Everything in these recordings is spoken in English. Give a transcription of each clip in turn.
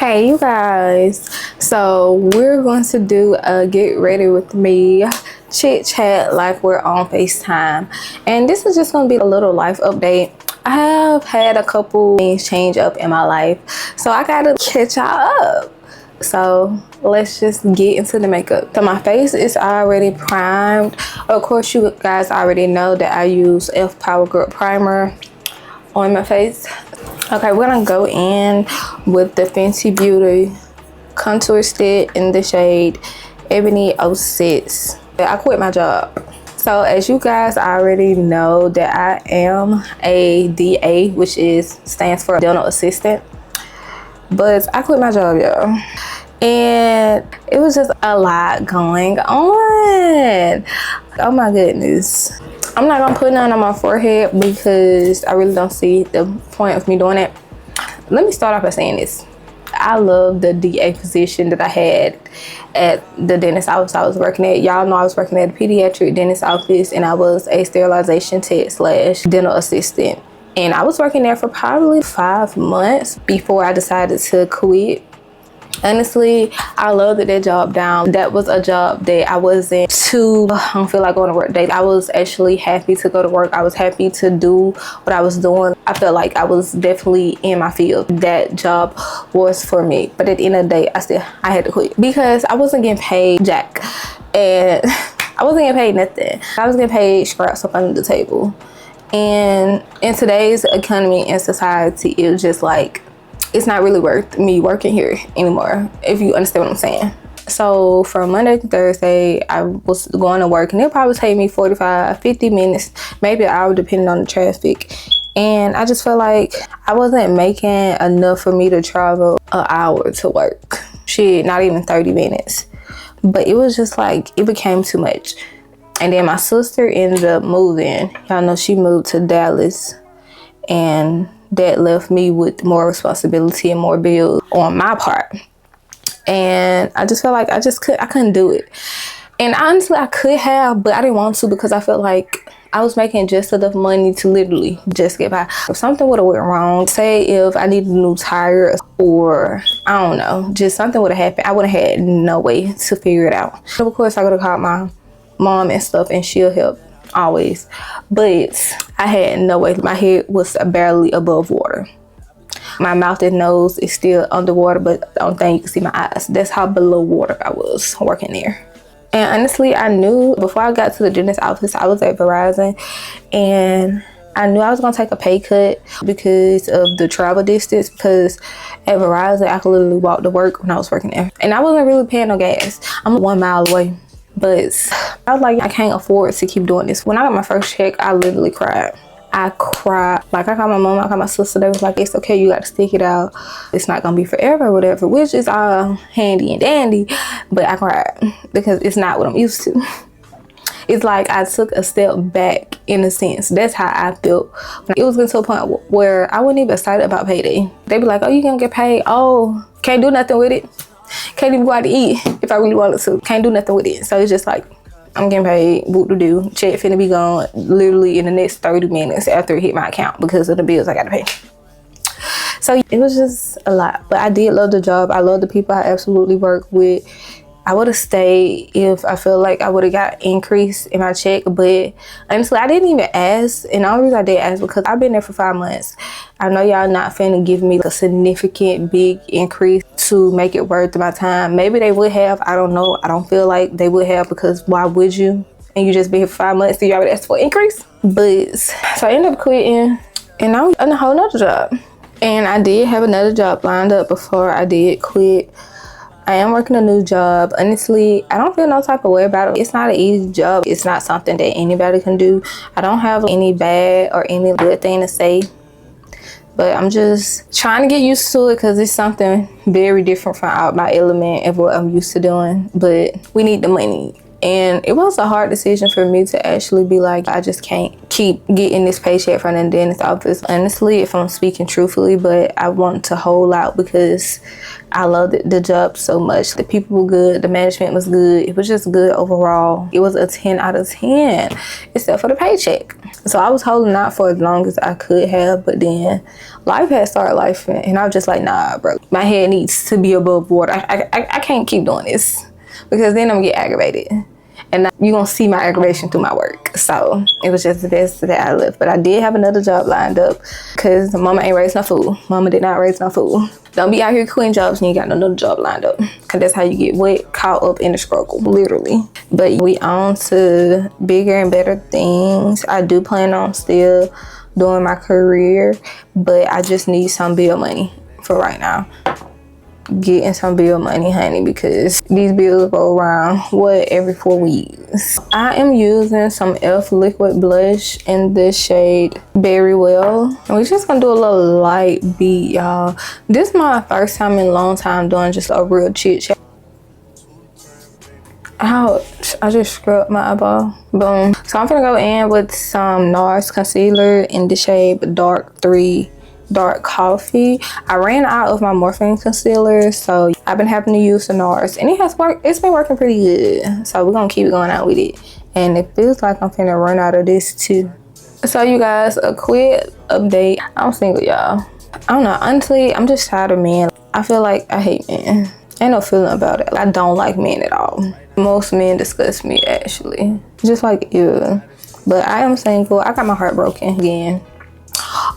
Hey you guys, so we're going to do a get ready with me chit chat like we're on FaceTime, and this is just going to be a little life update. I have had a couple things change up in my life, so I gotta catch y'all up. So let's just get into the makeup. So my face is already primed. Of course you guys already know that I use Power Grip primer on my face. Okay, we're gonna go in with the Fenty Beauty contour stick in the shade Ebony 06. I quit my job. So as you guys already know that I am a DA, which stands for dental assistant. But I quit my job, y'all. And it was just a lot going on. Oh my goodness. I'm not gonna put none on my forehead because I really don't see the point of me doing it. Let me start off by saying this. I love the DA position that I had at the dentist office I was working at. Y'all know I was working at a pediatric dentist office, and I was a sterilization tech / dental assistant. And I was working there for probably 5 months before I decided to quit. Honestly, I loved that job down. That was a job that I wasn't I don't feel like going to work day. I was actually happy to go to work. I was happy to do what I was doing. I felt like I was definitely in my field. That job was for me. But at the end of the day, I had to quit because I wasn't getting paid jack. And I wasn't getting paid nothing. I was getting paid scraps up under the table. And in today's economy and society, it was just like, it's not really worth me working here anymore, if you understand what I'm saying. So from Monday to Thursday, I was going to work, and it'll probably take me 45, 50 minutes, maybe an hour, depending on the traffic. And I just felt like I wasn't making enough for me to travel an hour to work. Shit, not even 30 minutes. But it was just like, it became too much. And then my sister ended up moving. Y'all know she moved to Dallas, and that left me with more responsibility and more bills on my part. And I just felt like I couldn't do it. And honestly, I could have, but I didn't want to because I felt like I was making just enough money to literally just get by. If something would have went wrong, say if I needed new tires or I don't know, just something would have happened, I would have had no way to figure it out. Of course, I would have called my mom and stuff, and she'll help always, but I had no way. My head was barely above water. My mouth and nose is still underwater, but the only thing you can see my eyes. That's how below water I was working there. And honestly, I knew before I got to the dentist office, I was at Verizon, and I knew I was gonna take a pay cut because of the travel distance, because at Verizon I could literally walk to work when I was working there, and I wasn't really paying no gas. I'm 1 mile away. But I was like, I can't afford to keep doing this. When I got my first check, I literally cried. I cried. Like, I called my mom, I called my sister. They was like, it's okay, you got to stick it out. It's not going to be forever or whatever, which is all handy and dandy. But I cried because it's not what I'm used to. It's like I took a step back in a sense. That's how I felt. It was getting to a point where I wasn't even excited about payday. They be like, oh, you going to get paid? Oh, can't do nothing with it. Can't even go out to eat if I really wanted to. Can't do nothing with it. So it's just like, I'm getting paid, what to do. Check finna be gone literally in the next 30 minutes after it hit my account because of the bills I gotta pay. So it was just a lot. But I did love the job. I love the people I absolutely work with. I would have stayed if I felt like I would have got increase in my check, but honestly, I didn't even ask. And the only reason I did ask because I've been there for 5 months. I know y'all not finna give me a significant big increase to make it worth my time. Maybe they would have, I don't know. I don't feel like they would have, because why would you? And you just been here for 5 months, so you already asked for an increase? But, so I ended up quitting, and I was on a whole nother job. And I did have another job lined up before I did quit. I am working a new job. Honestly, I don't feel no type of way about it. It's not an easy job. It's not something that anybody can do. I don't have any bad or any good thing to say, but I'm just trying to get used to it because it's something very different from out my element of what I'm used to doing. But we need the money, And it was a hard decision for me to actually be like, I just can't keep getting this paycheck from the dentist office. Honestly, if I'm speaking truthfully, but I want to hold out because I loved the job so much. The people were good, the management was good. It was just good overall. It was a 10 out of 10, except for the paycheck. So I was holding out for as long as I could have, but then life had started life, and I was just like, nah, bro. My head needs to be above water. I can't keep doing this because then I'm gonna get aggravated. And you're gonna see my aggravation through my work. So it was just the best that I left. But I did have another job lined up because mama ain't raised no fool. Mama did not raise no fool. Don't be out here quitting jobs and you got another job lined up. Because that's how you get caught up in the struggle, literally. But we on to bigger and better things. I do plan on still doing my career, but I just need some bill money for right now. Getting some bill money, honey, because these bills go around every 4 weeks. I am using some e.l.f. liquid blush in the shade Very Well, and we're just gonna do a little light beat, y'all. This is my first time in a long time doing just a real chit chat. Ouch, I just scrubbed my eyeball. Boom. So I'm gonna go in with some NARS concealer in the shade Dark Coffee. I ran out of my Morphine concealer, so I've been having to use the NARS, and it's been working pretty good. So we're gonna keep going out with it, and it feels like I'm finna run out of this too. So you guys, a quick update. I'm single, y'all. I don't know, honestly, I'm just tired of men. I feel like I hate men. Ain't no feeling about it. I don't like men at all. Most men disgust me, actually, just like you. But I am single. I got my heart broken again.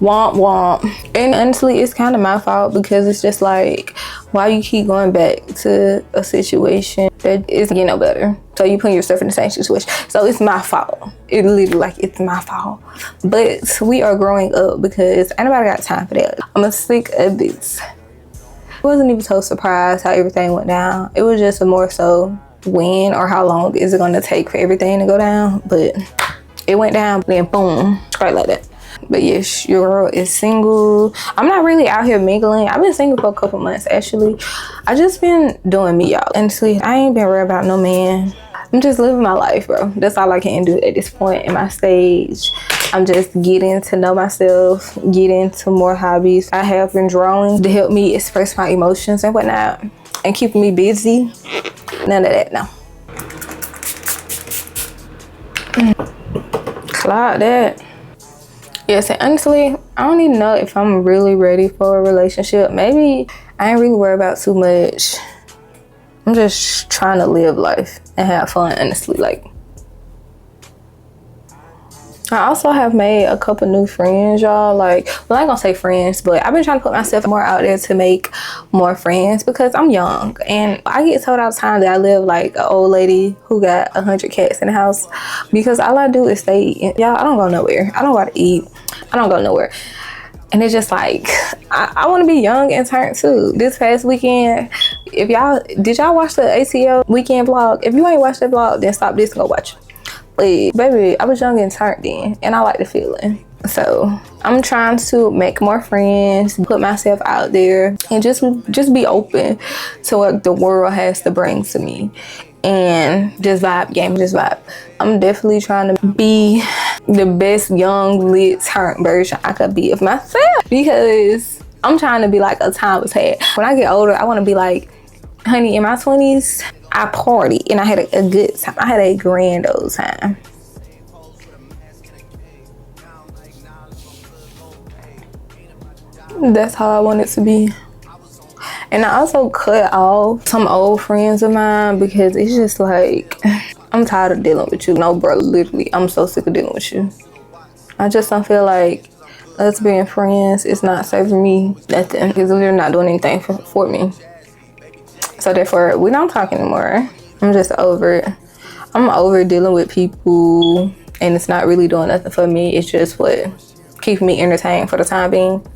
Womp womp. And honestly, it's kind of my fault because it's just like, why you keep going back to a situation that isn't getting no better? So you put yourself in the same situation. So it's my fault. It literally, like, it's my fault. But we are growing up because ain't nobody got time for that. I'm sick of this. I wasn't even so surprised how everything went down. It was just a more so when or how long is it going to take for everything to go down. But it went down, then boom, straight like that. But yes, your girl is single. I'm not really out here mingling. I've been single for a couple months, actually. I just been doing me, y'all. Honestly, I ain't been worried about no man. I'm just living my life, bro. That's all I can do at this point in my stage. I'm just getting to know myself, getting to more hobbies. I have been drawing to help me express my emotions and whatnot, and keeping me busy. None of that, no. Cloud that. Yes, and honestly, I don't even know if I'm really ready for a relationship. Maybe I ain't really worried about too much. I'm just trying to live life and have fun, honestly. Like, I also have made a couple new friends, y'all. Like, well, I ain't gonna say friends, but I've been trying to put myself more out there to make more friends because I'm young. And I get told all the time that I live like an old lady who got 100 cats in the house because all I do is stay eating. Y'all, I don't go nowhere. I don't go to eat. I don't go nowhere. And it's just like, I want to be young and turn too. This past weekend, did y'all watch the ATL weekend vlog? If you ain't watched that vlog, then stop this and go watch it. But baby, I was young and turned then, and I like the feeling. So I'm trying to make more friends, put myself out there, and just be open to what the world has to bring to me. And just vibe. I'm definitely trying to be the best young lit turned version I could be of myself, because I'm trying to be like a timeless head. When I get older, I want to be like, honey, in my 20s, I partied and I had a good time. I had a grand old time. That's how I want it to be. And I also cut off some old friends of mine because it's just like, I'm tired of dealing with you. No, bro, literally, I'm so sick of dealing with you. I just don't feel like us being friends is not saving me nothing because you're not doing anything for me. So therefore, we don't talk anymore. I'm just over it. I'm over dealing with people and it's not really doing nothing for me. It's just what keeps me entertained for the time being.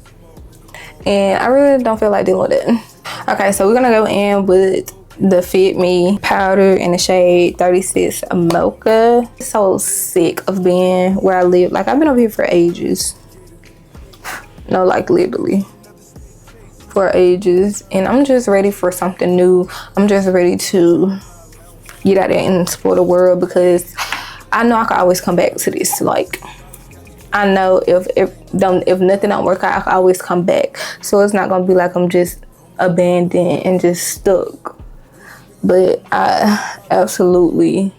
And I really don't feel like dealing with it. Okay, so we're gonna go in with the Fit Me powder in the shade 36 Mocha. So sick of being where I live. Like, I've been over here for ages. No, like literally for ages. And I'm just ready for something new. I'm just ready to get out there and explore the world, because I know I can always come back to this. Like, I know if nothing don't work out, I can always come back. So it's not gonna be like I'm just abandoned and just stuck. But I absolutely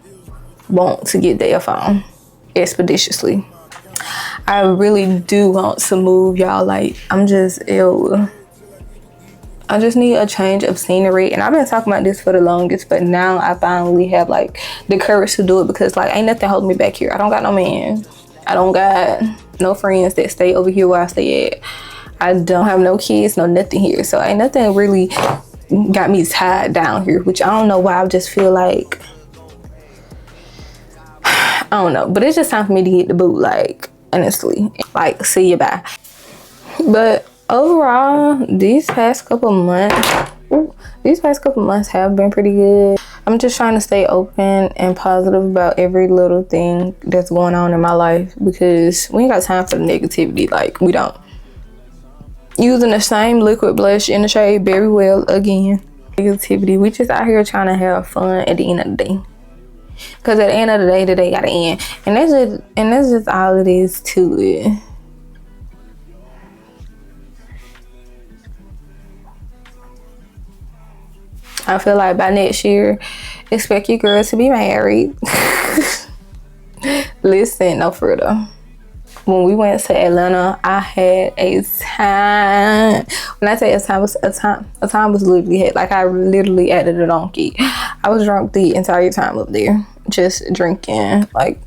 want to get there found expeditiously. I really do want to move, y'all. Like, I'm just ill. I just need a change of scenery, and I've been talking about this for the longest, but now I finally have like the courage to do it, because like ain't nothing holding me back here. I don't got no man. I don't got no friends that stay over here where I stay at. I don't have no kids, no nothing here. So ain't nothing really got me tied down here, which I don't know why. I just feel like, I don't know, but it's just time for me to get the boot, like, honestly. Like, see you, bye. But overall, these past couple months have been pretty good. I'm just trying to stay open and positive about every little thing that's going on in my life, because we ain't got time for the negativity. Like, we don't. Using the same liquid blush in the shade Very Well again. Negativity. We just out here trying to have fun at the end of the day. Because at the end of the day gotta end. And that's just all it is to it. I feel like by next year, expect your girl to be married. Listen, no further. When we went to Atlanta, I had a time. When I say a time was literally had, like, I literally added a donkey. I was drunk the entire time up there, just drinking, like.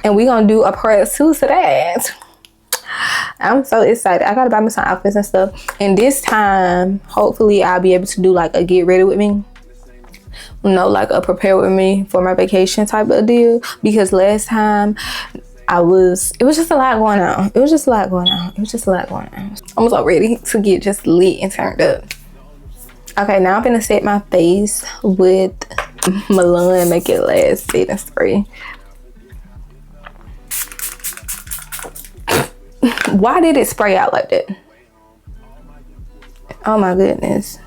And we gonna do a part 2 to that. I'm so excited. I gotta buy me some outfits and stuff, and this time hopefully I'll be able to do like a get ready with me, like a prepare with me for my vacation type of deal, because last time it was just a lot going on. I was so ready to get just lit and turned up. Okay, now I'm gonna set my face with Milan Make It Last setting spray. Why did it spray out like that? Oh my goodness.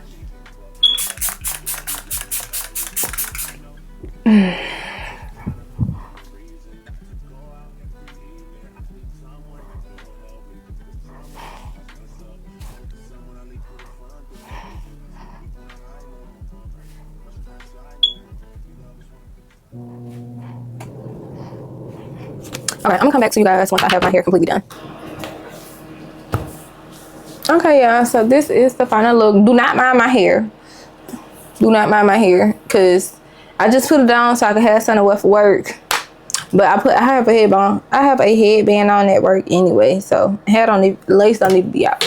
Alright, I'm gonna come back to you guys once I have my hair completely done. Okay, y'all, so this is the final look. Do not mind my hair. Because I just put it down so I can have something to work. But I have a headband. I have a headband on at work anyway, so lace don't need to be out.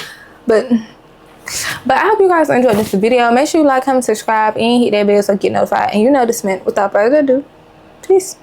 But I hope you guys enjoyed this video. Make sure you like, comment, subscribe, and hit that bell so you get notified. And you know this, man. Without further ado, peace.